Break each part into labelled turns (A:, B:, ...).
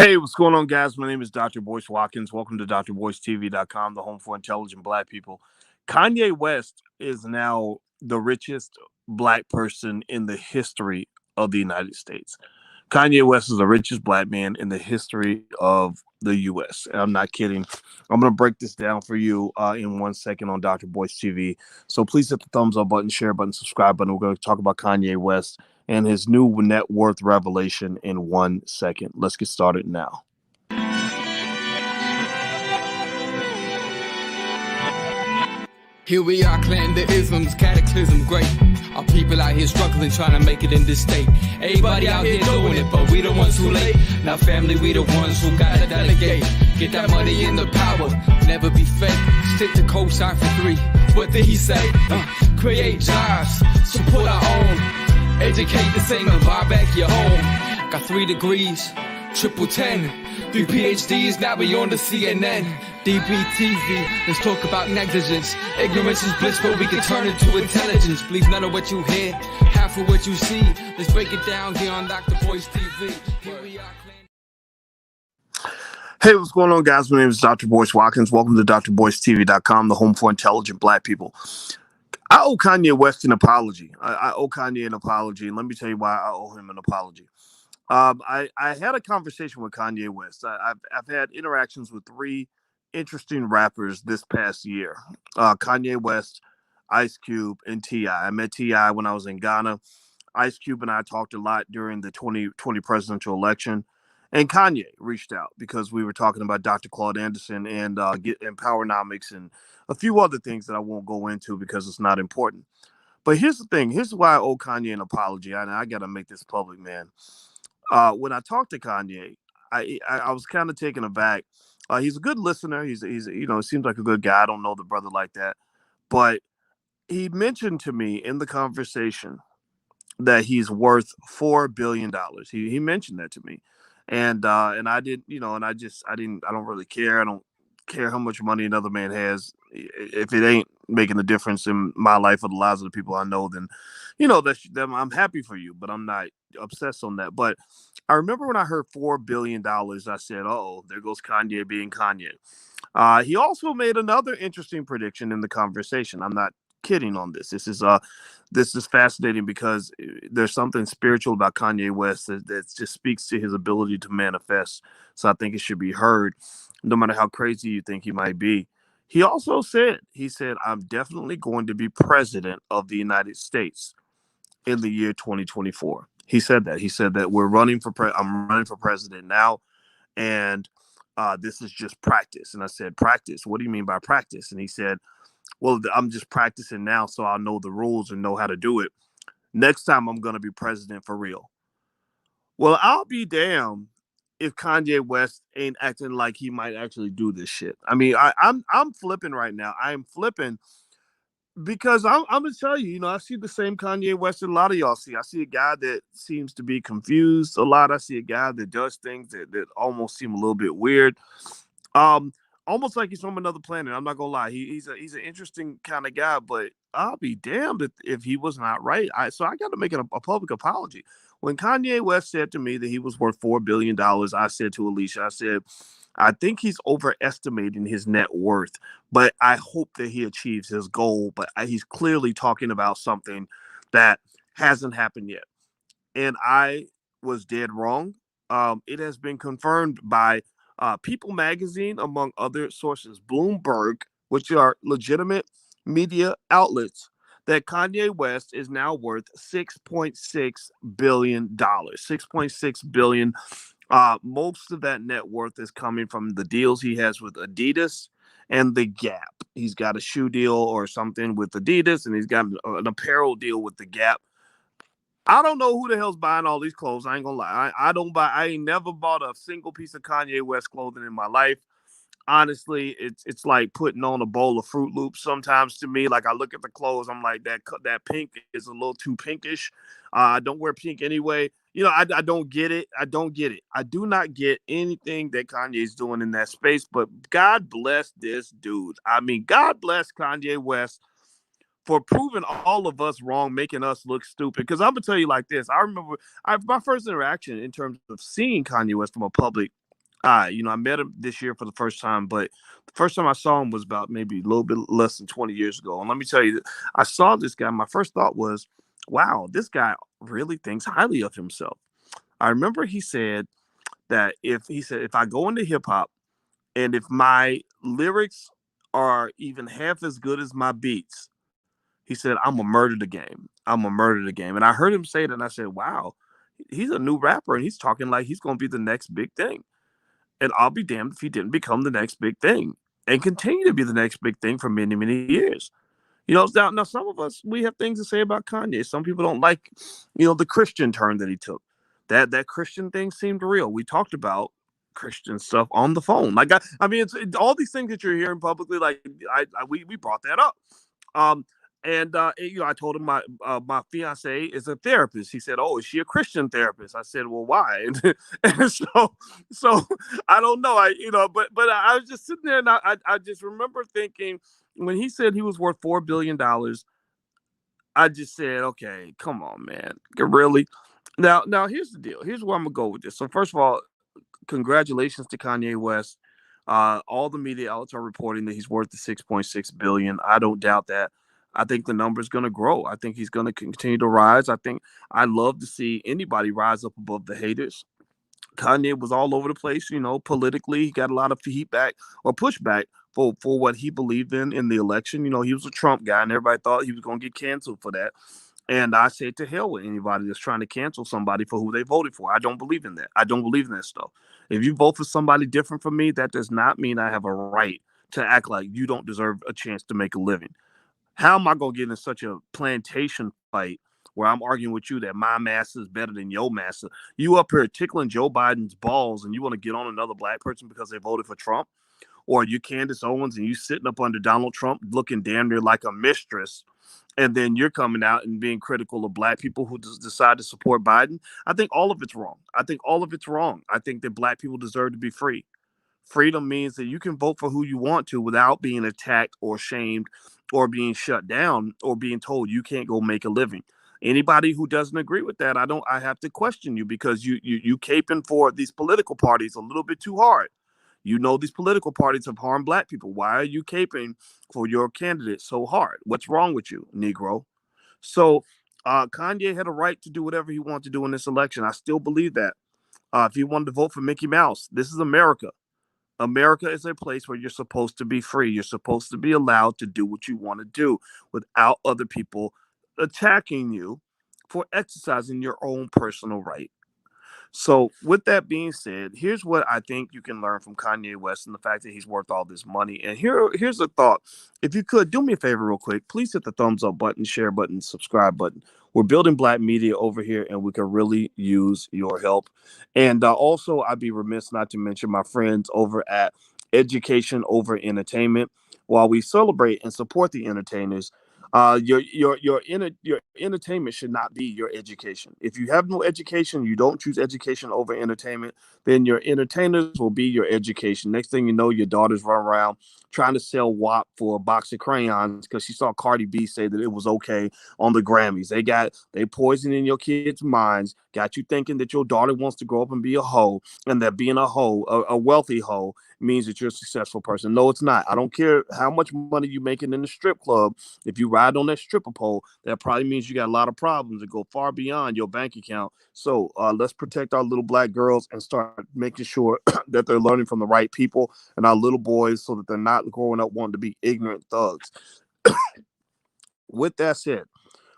A: Hey, what's going on, guys? My name is Dr. Boyce Watkins. Welcome to drboycetv.com, the home for intelligent black people. Kanye West is now the richest black person in the history of the United States. Kanye West is the richest black man in the history of the U.S. And I'm not kidding. I'm going to break this down for you in 1 second on Dr. Boyce TV. So please hit the thumbs up button, share button, subscribe button. We're going to talk about Kanye West and his new net worth revelation in 1 second. Let's get started now.
B: Here we are, clan the isms, cataclysm, great. Our people out here struggling, trying to make it in this state. Everybody out here doing it, but we the ones who late. Now family, we the ones who gotta delegate. Get that money in the power, never be fake. Stick to cosign for 3. What did he say? Create jobs, support our own. Educate the same and buy back your home. Got 3 degrees, triple 10. 3 PhDs, now we on the CNN. DBTV, let's talk about negligence. Ignorance is bliss, but we can turn it to intelligence. Believe none of what you hear, half of what you see. Let's break it down here on Dr. Boyce TV. Here we are.
A: Hey, what's going on, guys? My name is Dr. Boyce Watkins. Welcome to drboycetv.com, the home for intelligent black people. I owe Kanye West an apology. I owe Kanye an apology, and let me tell you why I owe him an apology. I had a conversation with Kanye West. I've had interactions with 3 interesting rappers this past year. Kanye West, Ice Cube, and T.I. I met T.I. when I was in Ghana. Ice Cube and I talked a lot during the 2020 presidential election. And Kanye reached out because we were talking about Dr. Claude Anderson and Powernomics and a few other things that I won't go into because it's not important. But here's the thing. Here's why I owe Kanye an apology. I got to make this public, man. When I talked to Kanye, I was kind of taken aback. He's a good listener. He's seems like a good guy. I don't know the brother like that, but he mentioned to me in the conversation that he's worth $4 billion. He mentioned that to me, and I didn't, I don't really care. I don't care how much money another man has. If it ain't making a difference in my life or the lives of the people I know, then I'm happy for you, but I'm not obsessed on that. But I remember when I heard $4 billion, I said, "Oh, there goes Kanye being Kanye." He also made another interesting prediction in the conversation. I'm not kidding on this. This is fascinating because there's something spiritual about Kanye West that just speaks to his ability to manifest. So I think it should be heard, no matter how crazy you think he might be. He also said, "I'm definitely going to be president of the United States in the year 2024. He said that. He said that I'm running for president now, and this is just practice. And I said, practice? What do you mean by practice? And he said, well, I'm just practicing now so I'll know the rules and know how to do it. Next time I'm going to be president for real. Well, I'll be damned if Kanye West ain't acting like he might actually do this shit. I mean, I'm flipping right now. I am flipping because I'm gonna tell you, I see the same Kanye West that a lot of y'all see. I see a guy that seems to be confused a lot. I see a guy that does things that almost seem a little bit weird. Almost like he's from another planet. I'm not gonna lie. He's an interesting kind of guy, but I'll be damned if he was not right. So I got to make a public apology. When Kanye West said to me that he was worth $4 billion, I said to Alicia, I said, I think he's overestimating his net worth, but I hope that he achieves his goal. But he's clearly talking about something that hasn't happened yet. And I was dead wrong. It has been confirmed by People Magazine, among other sources, Bloomberg, which are legitimate media outlets, that Kanye West is now worth $6.6 billion. $6.6 billion. Most of that net worth is coming from the deals he has with Adidas and the Gap. He's got a shoe deal or something with Adidas, and he's got an apparel deal with the Gap. I don't know who the hell's buying all these clothes. I ain't gonna lie. I ain't never bought a single piece of Kanye West clothing in my life. Honestly, it's like putting on a bowl of Fruit Loops sometimes to me. Like I look at the clothes, I'm like, that pink is a little too pinkish. I don't wear pink anyway. I don't get it. I don't get it. I do not get anything that Kanye's doing in that space, but God bless this dude. I mean, God bless Kanye West for proving all of us wrong, making us look stupid. Because I'm going to tell you like this. I remember my first interaction in terms of seeing Kanye West from a public I met him this year for the first time, but the first time I saw him was about maybe a little bit less than 20 years ago. And let me tell you, I saw this guy. My first thought was, wow, this guy really thinks highly of himself. I remember he said that if I go into hip hop and if my lyrics are even half as good as my beats, he said, I'm gonna murder the game. I'm gonna murder the game. And I heard him say it and I said, wow, he's a new rapper and he's talking like he's gonna be the next big thing. And I'll be damned if he didn't become the next big thing and continue to be the next big thing for many, many years. Now some of us we have things to say about Kanye. Some people don't like, the Christian turn that he took. That Christian thing seemed real. We talked about Christian stuff on the phone. Like it's all these things that you're hearing publicly. Like we brought that up. Um, and I told him my fiance is a therapist. He said, "Oh, is she a Christian therapist?" I said, "Well, why?" And so I don't know. But I was just sitting there, and I just remember thinking when he said he was worth $4 billion. I just said, "Okay, come on, man, really." Now here's the deal. Here's where I'm gonna go with this. So first of all, congratulations to Kanye West. All the media outlets are reporting that he's worth the 6.6 billion. I don't doubt that. I think the number is going to grow. I think he's going to continue to rise. I love to see anybody rise up above the haters. Kanye was all over the place, politically. He got a lot of feedback or pushback for what he believed in the election. He was a Trump guy, and everybody thought he was going to get canceled for that. And I say to hell with anybody that's trying to cancel somebody for who they voted for. I don't believe in that. I don't believe in that stuff. If you vote for somebody different from me, that does not mean I have a right to act like you don't deserve a chance to make a living. How am I going to get in such a plantation fight where I'm arguing with you that my master is better than your master? You up here tickling Joe Biden's balls and you want to get on another black person because they voted for Trump? Or you Candace Owens and you sitting up under Donald Trump looking damn near like a mistress, and then you're coming out and being critical of black people who decide to support Biden? I think all of it's wrong. I think all of it's wrong. I think that black people deserve to be free. Freedom means that you can vote for who you want to without being attacked or shamed or being shut down or being told you can't go make a living. Anybody who doesn't agree with that, I have to question you because you caping for these political parties a little bit too hard. These political parties have harmed black people. Why are you caping for your candidate so hard? What's wrong with you, Negro? So Kanye had a right to do whatever he wanted to do in this election. I still believe that. If he wanted to vote for Mickey Mouse, this is America. America is a place where you're supposed to be free. You're supposed to be allowed to do what you want to do without other people attacking you for exercising your own personal right. So, with that being said, here's what I think you can learn from Kanye West and the fact that he's worth all this money. And here's a thought. If you could do me a favor, real quick, please hit the thumbs up button, share button, subscribe button. We're building black media over here, and we can really use your help. And also, I'd be remiss not to mention my friends over at Education Over Entertainment. While we celebrate and support the entertainers, your entertainment should not be your education. If you have no education, you don't choose education over entertainment, then your entertainers will be your education. Next thing you know, your daughters run around trying to sell WAP for a box of crayons because she saw Cardi B say that it was okay on the Grammys. They poisoning your kids' minds, got you thinking that your daughter wants to grow up and be a hoe, and that being a hoe, a wealthy hoe, means that you're a successful person. No, it's not. I don't care how much money you're making in the strip club. If you ride on that stripper pole, that probably means you got a lot of problems that go far beyond your bank account. So let's protect our little black girls and start making sure that they're learning from the right people and our little boys so that they're not growing up wanting to be ignorant thugs. With that said,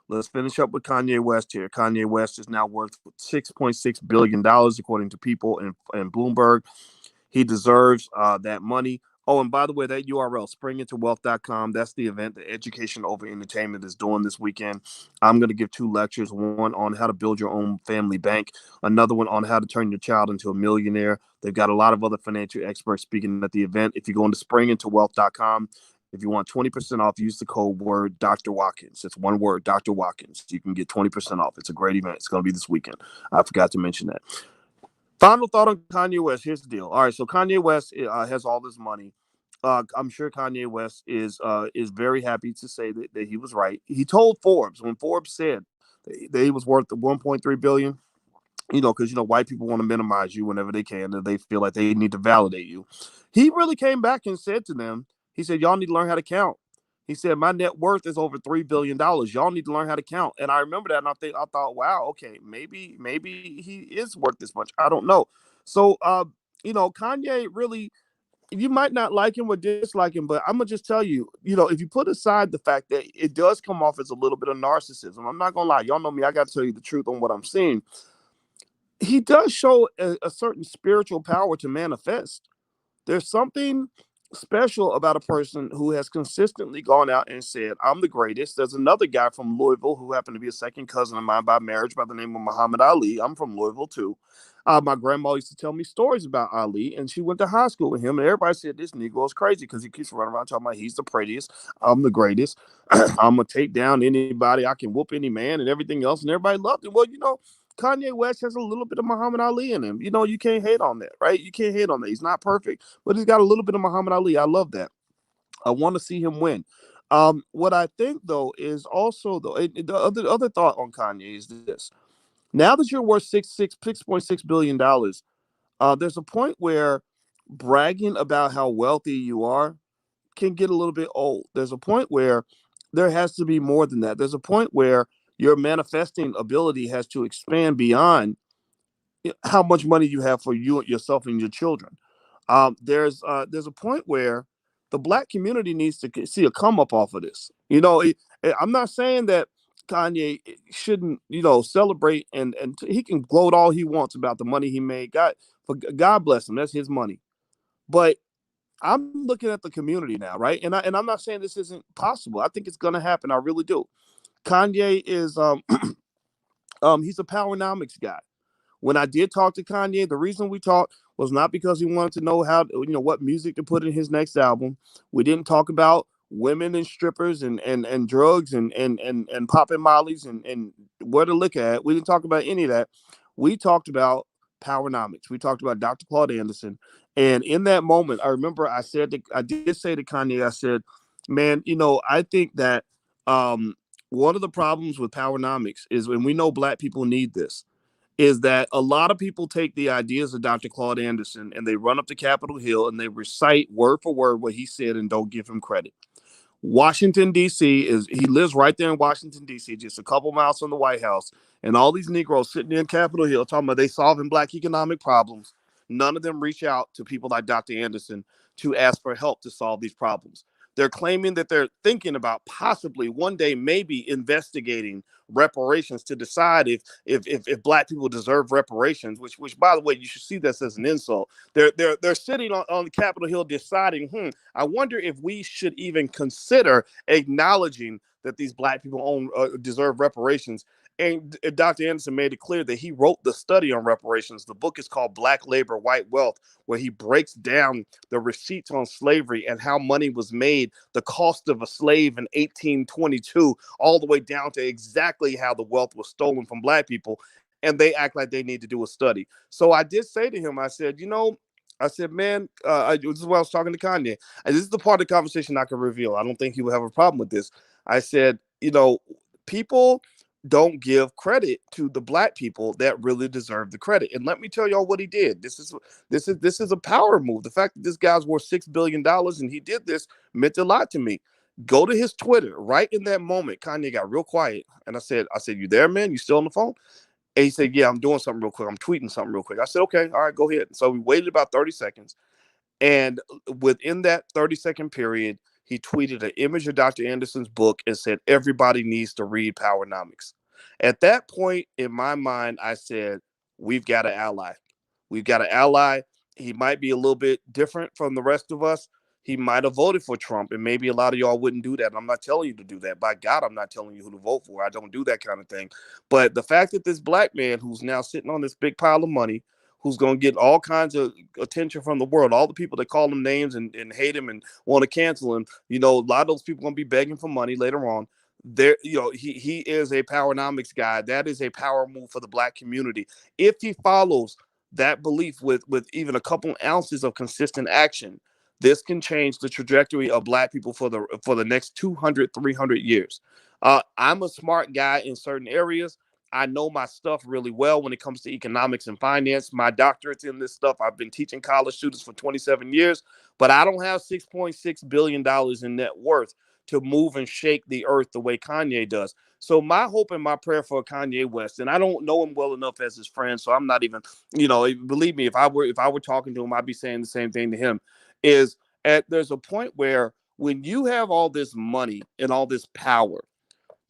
A: let's finish up with Kanye West here. Kanye West is now worth $6.6 billion, according to People and Bloomberg. He deserves that money. Oh, and by the way, that URL, springintowealth.com, that's the event that Education Over Entertainment is doing this weekend. I'm going to give 2 lectures, one on how to build your own family bank, another one on how to turn your child into a millionaire. They've got a lot of other financial experts speaking at the event. If you go into springintowealth.com, if you want 20% off, use the code word Dr. Watkins. It's one word, Dr. Watkins. You can get 20% off. It's a great event. It's going to be this weekend. I forgot to mention that. Final thought on Kanye West. Here's the deal. All right, so Kanye West has all this money. I'm sure Kanye West is very happy to say that he was right. He told Forbes when Forbes said that he was worth the 1.3 billion. Because white people want to minimize you whenever they can, and they feel like they need to validate you. He really came back and said to them, he said, "Y'all need to learn how to count." He said, "My net worth is over $3 billion. Y'all need to learn how to count." And I remember that, and I thought, wow, okay, maybe he is worth this much. I don't know. So, Kanye really, you might not like him or dislike him, but I'm gonna just tell you, if you put aside the fact that it does come off as a little bit of narcissism, I'm not gonna lie, y'all know me, I got to tell you the truth on what I'm seeing. He does show a certain spiritual power to manifest. There's something special about a person who has consistently gone out and said, "I'm the greatest." There's another guy from Louisville who happened to be a second cousin of mine by marriage by the name of Muhammad Ali. I'm from Louisville too. My grandma used to tell me stories about Ali, and she went to high school with him. And everybody said this Negro is crazy because he keeps running around talking about he's the prettiest, I'm the greatest, I'm gonna take down anybody, I can whoop any man, and everything else. And everybody loved it. Well, Kanye West has a little bit of Muhammad Ali in him. You can't hate on that, right? You can't hate on that. He's not perfect, but he's got a little bit of Muhammad Ali. I love that. I want to see him win. What I think though is also the other thought on Kanye is this: now that you're worth $6.6 billion, there's a point where bragging about how wealthy you are can get a little bit old. There's a point where there has to be more than that. There's a point where your manifesting ability has to expand beyond how much money you have for you, yourself, and your children. There's a point where the black community needs to see a come up off of this. I'm not saying that Kanye shouldn't, celebrate and he can gloat all he wants about the money he made. God bless him. That's his money. But I'm looking at the community now, right? And I'm not saying this isn't possible. I think it's gonna happen. I really do. Kanye is he's a powernomics guy. When I did talk to Kanye, the reason we talked was not because he wanted to know what music to put in his next album. We didn't talk about women and strippers and drugs and popping mollies and where to look at. We didn't talk about any of that. We talked about powernomics. We talked about Dr. Claude Anderson. And in that moment, I remember I did say to Kanye, I said, man, I think that one of the problems with powernomics is when we know black people need this is that a lot of people take the ideas of Dr. Claude Anderson and they run up to Capitol Hill and they recite word for word what he said and don't give him credit. Washington, D.C. he lives right there in Washington, D.C., just a couple miles from the White House. And all these Negroes sitting in Capitol Hill talking about they solving black economic problems. None of them reach out to people like Dr. Anderson to ask for help to solve these problems. They're claiming that they're thinking about possibly one day maybe investigating reparations to decide if black people deserve reparations, which by the way, you should see this as an insult. They're sitting on Capitol Hill deciding, I wonder if we should even consider acknowledging that these black people deserve reparations. And Dr. Anderson made it clear that he wrote the study on reparations. The book is called Black Labor, White Wealth, where he breaks down the receipts on slavery and how money was made, the cost of a slave in 1822, all the way down to exactly how the wealth was stolen from black people. And they act like they need to do a study. So I did say to him, I said, man, this is what I was talking to Kanye. And this is the part of the conversation I can reveal. I don't think he will have a problem with this. I said, people don't give credit to the black people that really deserve the credit. And let me tell y'all what he did. This is a power move. The fact that this guy's worth $6 billion and he did this meant a lot to me. Go to his Twitter. Right in that moment, Kanye got real quiet. And I said, you there, man? You still on the phone? And he said, yeah, I'm doing something real quick. I'm tweeting something real quick. I said, okay, all right, go ahead. So we waited about 30 seconds. And within that 30-second period, he tweeted an image of Dr. Anderson's book and said, everybody needs to read Powernomics. At that point, in my mind, I said, we've got an ally. We've got an ally. He might be a little bit different from the rest of us. He might have voted for Trump, and maybe a lot of y'all wouldn't do that. I'm not telling you to do that. By God, I'm not telling you who to vote for. I don't do that kind of thing. But the fact that this black man who's now sitting on this big pile of money, who's going to get all kinds of attention from the world, all the people that call him names and hate him and want to cancel him, a lot of those people are going to be begging for money later on. There, he is a powernomics guy. That is a power move for the black community. If he follows that belief with even a couple ounces of consistent action, this can change the trajectory of black people for the next 200, 300 years. I'm a smart guy in certain areas. I know my stuff really well when it comes to economics and finance. My doctorate's in this stuff. I've been teaching college students for 27 years, but I don't have $6.6 billion in net worth to move and shake the earth the way Kanye does. So my hope and my prayer for Kanye West, and I don't know him well enough as his friend, so I'm not even, believe me, if I were talking to him, I'd be saying the same thing to him, is there's a point where when you have all this money and all this power,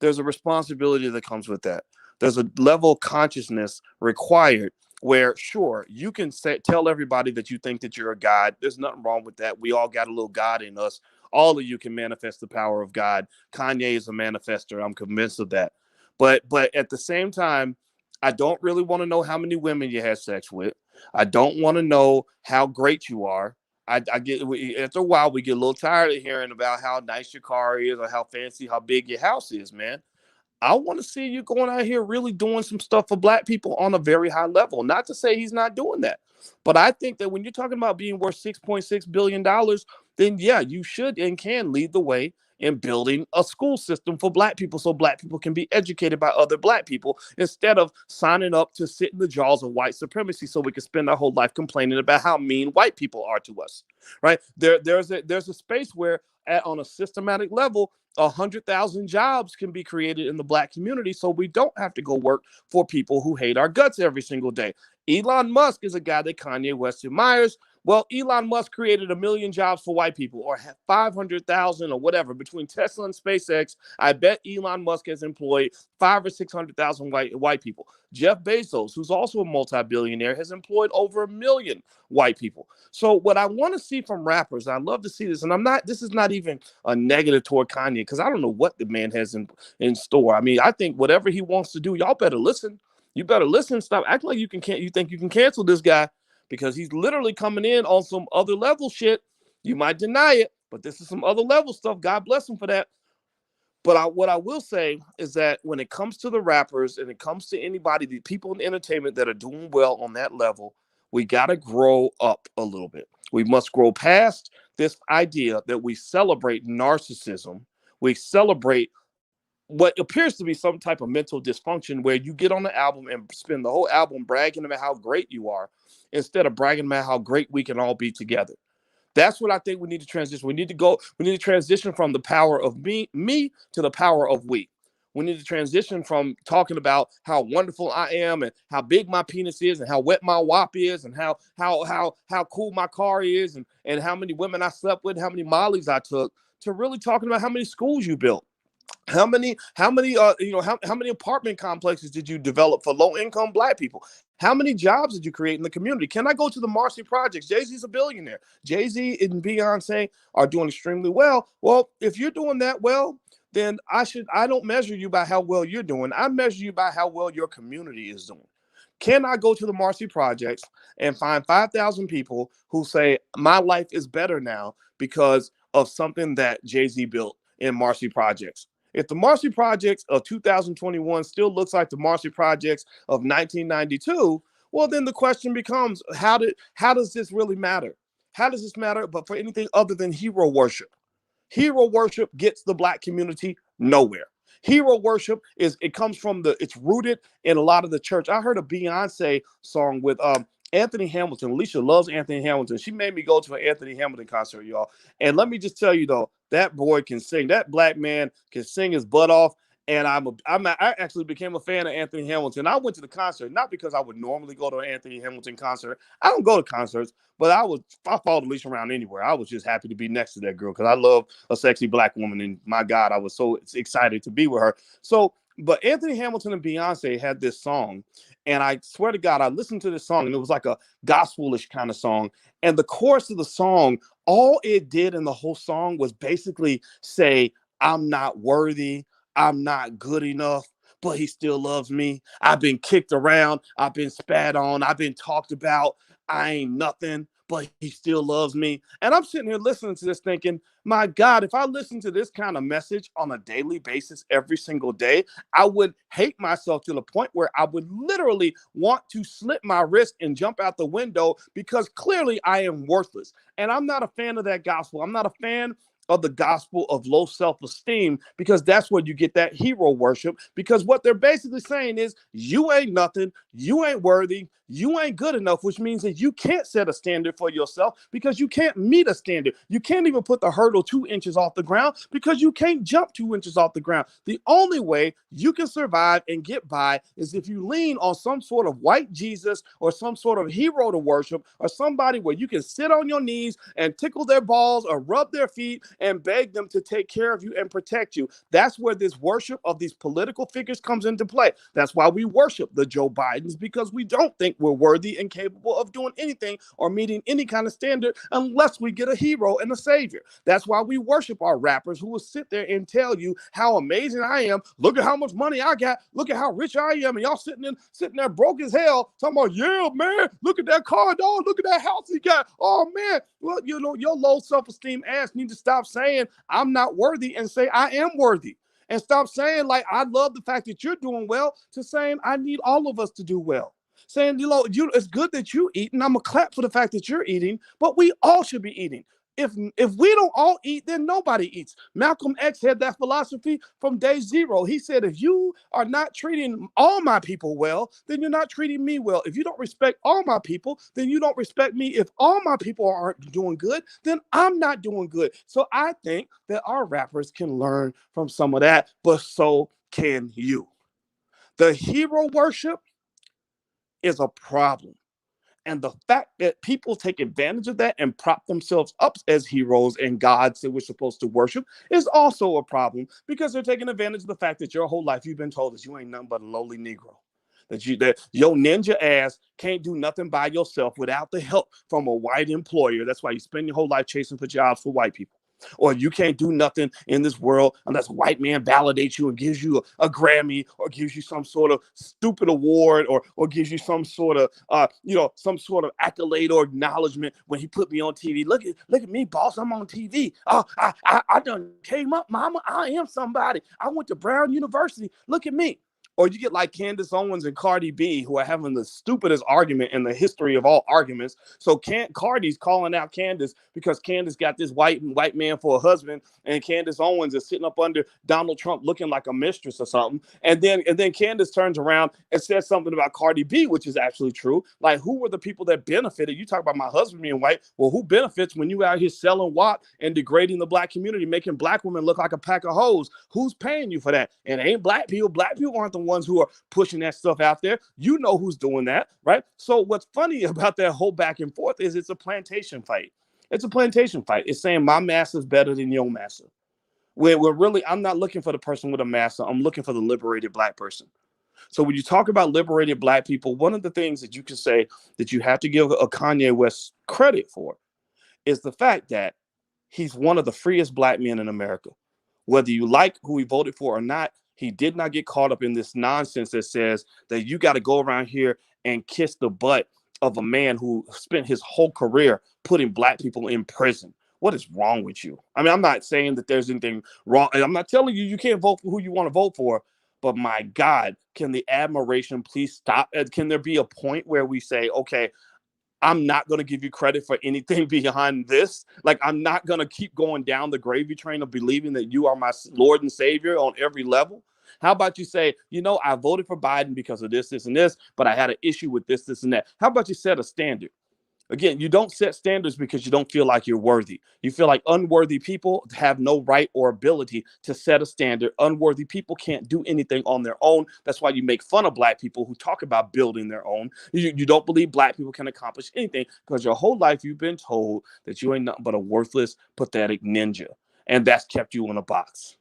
A: there's a responsibility that comes with that. There's a level of consciousness required where, sure, you can tell everybody that you think that you're a God. There's nothing wrong with that. We all got a little God in us. All of you can manifest the power of God. Kanye is a manifester. I'm convinced of that. But at the same time, I don't really want to know how many women you had sex with. I don't want to know how great you are. I get after a while we get a little tired of hearing about how nice your car is or how fancy, how big your house is, man. I want to see you going out here really doing some stuff for black people on a very high level. Not to say he's not doing that, but I think that when you're talking about being worth $6.6 billion, then yeah, you should and can lead the way in building a school system for black people so black people can be educated by other black people instead of signing up to sit in the jaws of white supremacy so we can spend our whole life complaining about how mean white people are to us, right? There's a space where on a systematic level, 100,000 jobs can be created in the black community so we don't have to go work for people who hate our guts every single day. Elon Musk is a guy that Kanye West admires. Well, Elon Musk created 1 million jobs for white people, or 500,000 or whatever between Tesla and SpaceX. I bet Elon Musk has employed 500,000 or 600,000 white people. Jeff Bezos, who's also a multi-billionaire, has employed over 1 million white people. So what I want to see from rappers, I love to see this, and this is not even a negative toward Kanye, because I don't know what the man has in store. I mean, I think whatever he wants to do, y'all better listen. You better listen. Stop acting like you think you can cancel this guy, because he's literally coming in on some other level shit. You might deny it, but this is some other level stuff. God bless him for that. But what I will say is that when it comes to the rappers and it comes to anybody, the people in entertainment that are doing well on that level, we got to grow up a little bit. We must grow past this idea that we celebrate narcissism. We celebrate what appears to be some type of mental dysfunction where you get on the album and spend the whole album bragging about how great you are instead of bragging about how great we can all be together. That's what I think we need to transition. We need to transition from the power of me to the power of we. We need to transition from talking about how wonderful I am and how big my penis is and how wet my wop is and how cool my car is and how many women I slept with, how many mollies I took, to really talking about how many schools you built. How many apartment complexes did you develop for low-income black people? How many jobs did you create in the community? Can I go to the Marcy Projects? Jay-Z's a billionaire. Jay-Z and Beyonce are doing extremely well. Well, if you're doing that well, then I don't measure you by how well you're doing. I measure you by how well your community is doing. Can I go to the Marcy Projects and find 5,000 people who say my life is better now because of something that Jay-Z built in Marcy Projects? If the Marcy Projects of 2021 still looks like the Marcy Projects of 1992, well, then the question becomes, how does this really matter? How does this matter but for anything other than hero worship? Hero worship gets the black community nowhere. Hero worship it's rooted in a lot of the church. I heard a Beyonce song with Anthony Hamilton. Alicia loves Anthony Hamilton. She made me go to an Anthony Hamilton concert, y'all. And let me just tell you though, that boy can sing. That black man can sing his butt off. And I actually became a fan of Anthony Hamilton. I went to the concert not because I would normally go to an Anthony Hamilton concert. I don't go to concerts, but I followed Alicia around anywhere. I was just happy to be next to that girl because I love a sexy black woman. And my God, I was so excited to be with her. So, but Anthony Hamilton and Beyonce had this song. And I swear to God, I listened to this song and it was like a gospelish kind of song. And the chorus of the song, all it did in the whole song was basically say, I'm not worthy. I'm not good enough, but he still loves me. I've been kicked around. I've been spat on. I've been talked about. I ain't nothing, but he still loves me. And I'm sitting here listening to this thinking, my God, if I listen to this kind of message on a daily basis every single day, I would hate myself to the point where I would literally want to slit my wrist and jump out the window because clearly I am worthless. And I'm not a fan of that gospel. I'm not a fan of the gospel of low self-esteem, because that's where you get that hero worship. Because what they're basically saying is, you ain't nothing, you ain't worthy, you ain't good enough, which means that you can't set a standard for yourself because you can't meet a standard. You can't even put the hurdle 2 inches off the ground because you can't jump 2 inches off the ground. The only way you can survive and get by is if you lean on some sort of white Jesus or some sort of hero to worship, or somebody where you can sit on your knees and tickle their balls or rub their feet and beg them to take care of you and protect you. That's where this worship of these political figures comes into play. That's why we worship the Joe Bidens, because we don't think we're worthy and capable of doing anything or meeting any kind of standard unless we get a hero and a savior. That's why we worship our rappers who will sit there and tell you how amazing I am. Look at how much money I got. Look at how rich I am. And y'all sitting there broke as hell talking about, yeah, man, look at that car, dog. Look at that house he got. Oh, man. Well, you know, your low self-esteem ass need to stop saying I'm not worthy and say I am worthy. And stop saying, like, I love the fact that you're doing well, to saying I need all of us to do well. Saying, you know, it's good that you eat, and I'm going to clap for the fact that you're eating, but we all should be eating. If we don't all eat, then nobody eats. Malcolm X had that philosophy from day zero. He said, if you are not treating all my people well, then you're not treating me well. If you don't respect all my people, then you don't respect me. If all my people aren't doing good, then I'm not doing good. So I think that our rappers can learn from some of that, but so can you. The hero worship is a problem. And the fact that people take advantage of that and prop themselves up as heroes and gods that we're supposed to worship is also a problem, because they're taking advantage of the fact that your whole life you've been told that you ain't nothing but a lowly Negro. That your ninja ass can't do nothing by yourself without the help from a white employer. That's why you spend your whole life chasing for jobs for white people. Or you can't do nothing in this world unless a white man validates you and gives you a Grammy, or gives you some sort of stupid award, or gives you some sort of some sort of accolade or acknowledgement when he put me on TV. Look at me, boss. I'm on TV. Oh, I done came up, mama. I am somebody. I went to Brown University. Look at me. Or you get like Candace Owens and Cardi B, who are having the stupidest argument in the history of all arguments. So Cardi's calling out Candace because Candace got this white man for a husband, and Candace Owens is sitting up under Donald Trump looking like a mistress or something. And then Candace turns around and says something about Cardi B, which is actually true. Like, who were the people that benefited? You talk about my husband being white. Well, who benefits when you out here selling WAP and degrading the black community, making black women look like a pack of hoes? Who's paying you for that? And it ain't black people. Black people aren't the ones who are pushing that stuff out there. You know who's doing that, right? So what's funny about that whole back and forth is it's a plantation fight. It's a plantation fight. It's saying my master is better than your master. We're really, I'm not looking for the person with a master. I'm looking for the liberated black person. So when you talk about liberated black people, one of the things that you can say that you have to give a Kanye West credit for is the fact that he's one of the freest black men in America. Whether you like who he voted for or not, he did not get caught up in this nonsense that says that you got to go around here and kiss the butt of a man who spent his whole career putting black people in prison. What is wrong with you? I mean, I'm not saying that there's anything wrong. I'm not telling you can't vote for who you want to vote for. But my God, can the admiration please stop? Can there be a point where we say, okay, I'm not going to give you credit for anything behind this. Like, I'm not going to keep going down the gravy train of believing that you are my Lord and Savior on every level. How about you say, I voted for Biden because of this, this, and this, but I had an issue with this, this, and that. How about you set a standard? Again, you don't set standards because you don't feel like you're worthy. You feel like unworthy people have no right or ability to set a standard. Unworthy people can't do anything on their own. That's why you make fun of black people who talk about building their own. You don't believe black people can accomplish anything because your whole life you've been told that you ain't nothing but a worthless, pathetic ninja. And that's kept you in a box.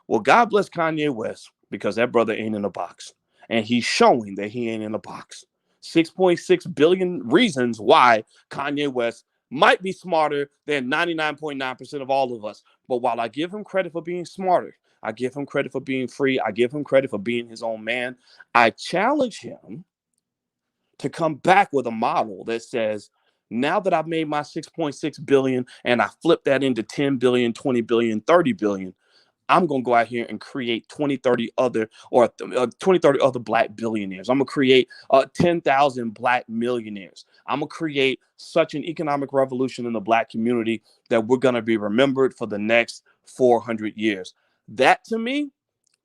A: Well, God bless Kanye West, because that brother ain't in a box. And he's showing that he ain't in a box. 6.6 billion reasons why Kanye West might be smarter than 99.9% of all of us. But while I give him credit for being smarter, I give him credit for being free, I give him credit for being his own man, I challenge him to come back with a model that says, now that I've made my 6.6 billion and I flip that into 10 billion, 20 billion, 30 billion, I'm going to go out here and create 20, 30 other or 20, 30 other black billionaires. I'm going to create 10,000 black millionaires. I'm going to create such an economic revolution in the black community that we're going to be remembered for the next 400 years. That to me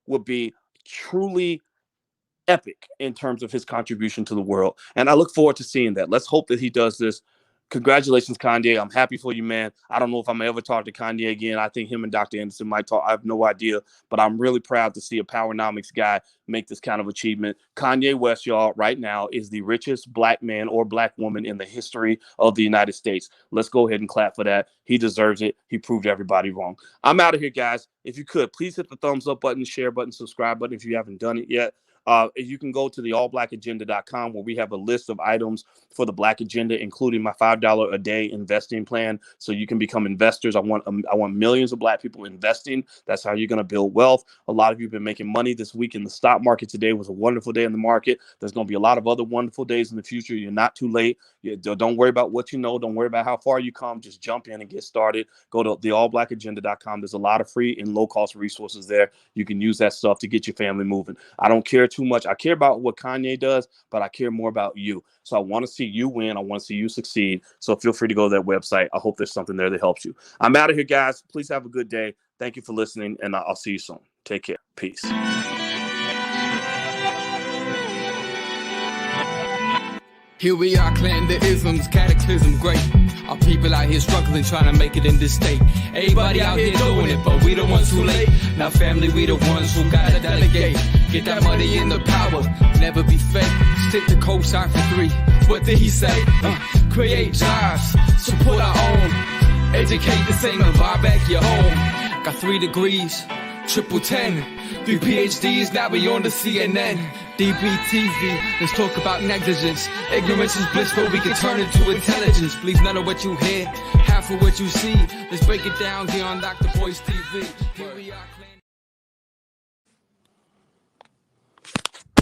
A: would be truly epic in terms of his contribution to the world. And I look forward to seeing that. Let's hope that he does this. Congratulations, Kanye. I'm happy for you, man. I don't know if I'm ever talk to Kanye again. I think him and Dr. Anderson might talk. I have no idea, but I'm really proud to see a Powernomics guy make this kind of achievement. Kanye West, y'all, right now is the richest black man or black woman in the history of the United States. Let's go ahead and clap for that. He deserves it. He proved everybody wrong. I'm out of here, guys. If you could, please hit the thumbs up button, share button, subscribe button if you haven't done it yet. You can go to the allblackagenda.com where we have a list of items for the Black Agenda, including my $5 a day investing plan. So you can become investors. I want millions of black people investing. That's how you're going to build wealth. A lot of you have been making money this week in the stock market. Today was a wonderful day in the market. There's going to be a lot of other wonderful days in the future. You're not too late. Don't worry about what you know. Don't worry about how far you come. Just jump in and get started. Go to the allblackagenda.com. There's a lot of free and low cost resources there. You can use that stuff to get your family moving. I don't care too much. I care about what Kanye does, but I care more about you. So I want to see you win. I want to see you succeed. So feel free to go to that website. I hope there's something there that helps you. I'm out of here, guys. Please have a good day. Thank you for listening, and I'll see you soon. Take care. Peace.
B: Here we are, clan the isms, cataclysm great. Our people out here struggling, trying to make it in this state. Everybody out here doing it, but we the ones too late. Now family, we the ones who gotta delegate. Get that money in the power, never be fake. Stick to cosign for 3. What did he say? Create jobs, support our own. Educate the same and buy back your home. Got 3 degrees, triple 10. 3 PhDs, now we on the CNN. DBTV, let's talk about negligence. Ignorance is bliss, but we can turn it to intelligence. Please, none of what you hear, half of what you see. Let's break it down here on Dr. Boyce TV. Here we are.